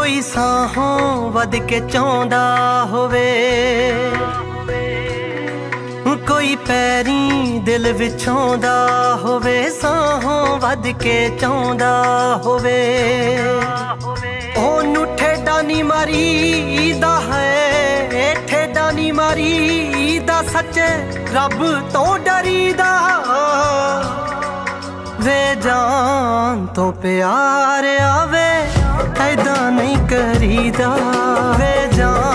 कोई साहों वध के चाहुंदा होवे, कोई पैरी दिल विछाउंदा होवे, साहों वध के चाहुंदा होवे। ओनू ठेडा नी मारीदा है, ठेडा नी मारीदा, सच्चे रब तो डरीदा। वे जान तो प्यार आवे ऐदा नहीं करीदा, वे जान